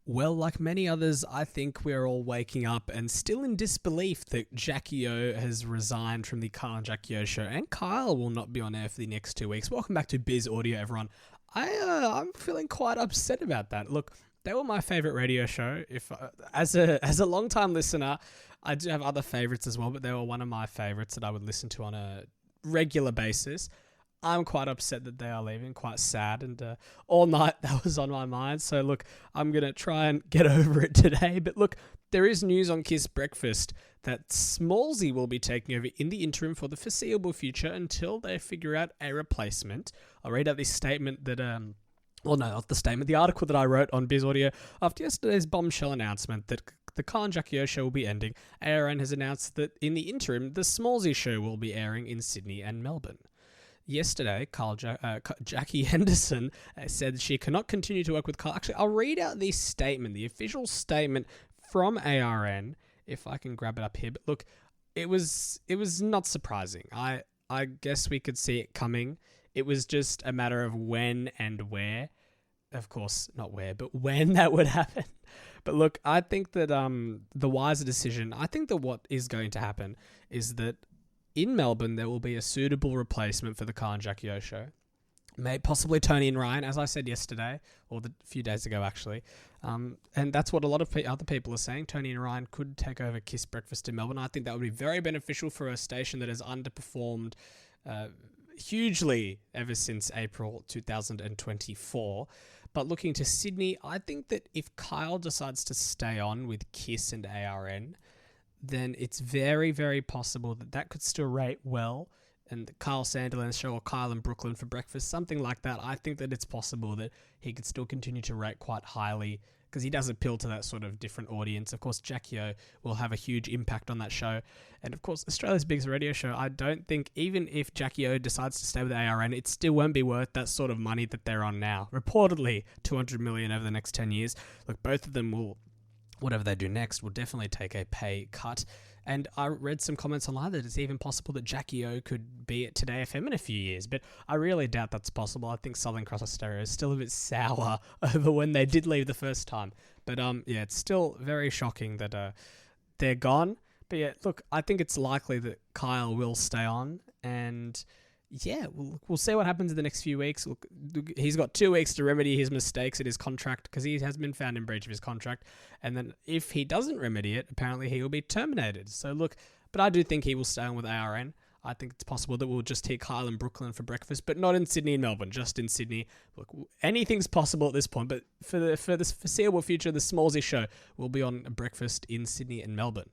Well, like many others, I think we're all waking up and still in disbelief that Jackie O has resigned from the Kyle and Jackie O show, and Kyle will not be on air for the next 2 weeks. Welcome back to Biz Audio, everyone. I'm feeling quite upset about that. Look, they were my favorite radio show. If as a long time listener, I do have other favorites as well, but they were one of my favorites that I would listen to on a regular basis. I'm quite upset that they are leaving, quite sad, and all night that was on my mind. So look, I'm going to try and get over it today. But look, there is news on Kiss Breakfast that Smallzy will be taking over in the interim for the foreseeable future until they figure out a replacement. I'll read out this statement that, well, no, not the statement, the article that I wrote on Biz Audio after yesterday's bombshell announcement that the Kyle and Jackie O show will be ending. ARN has announced that in the interim, the Smallzy show will be airing in Sydney and Melbourne. Yesterday, Jackie Henderson said she cannot continue to work with Kyle. Actually, I'll read out the statement, the official statement from ARN, if I can grab it up here. But look, it was not surprising. I guess we could see it coming. It was just a matter of when and where. Of course, not where, but when that would happen. But look, I think that the wiser decision, I think that what is going to happen is that in Melbourne, there will be a suitable replacement for the Kyle and Jackie O show. Possibly Tony and Ryan, as I said yesterday, or a few days ago, actually. And that's what a lot of other people are saying. Tony and Ryan could take over Kiss Breakfast in Melbourne. I think that would be very beneficial for a station that has underperformed hugely ever since April 2024. But looking to Sydney, I think that if Kyle decides to stay on with Kiss and ARN, then it's very, very possible that that could still rate well. And the Kyle Sandilands show, or Kyle and Brooklyn for breakfast, something like that. I think that it's possible that he could still continue to rate quite highly because he does appeal to that sort of different audience. Of course, Jackie O will have a huge impact on that show. And of course, Australia's biggest radio show, I don't think, even if Jackie O decides to stay with ARN, it still won't be worth that sort of money that they're on now. Reportedly, $200 million over the next 10 years. Look, both of them will, whatever they do next, will definitely take a pay cut. And I read some comments online that it's even possible that Jackie O could be at Today FM in a few years, but I really doubt that's possible. I think Southern Cross Stereo is still a bit sour over when they did leave the first time. But yeah, it's still very shocking that they're gone. But yeah, look, I think it's likely that Kyle will stay on, and yeah, we'll see what happens in the next few weeks. Look, he's got 2 weeks to remedy his mistakes in his contract because he has been found in breach of his contract. And then if he doesn't remedy it, apparently he will be terminated. So look, but I do think he will stay on with ARN. I think it's possible that we'll just hear Kyle in Brooklyn for breakfast, but not in Sydney and Melbourne, just in Sydney. Look, anything's possible at this point, but for the foreseeable future, the Smallzy show will be on breakfast in Sydney and Melbourne.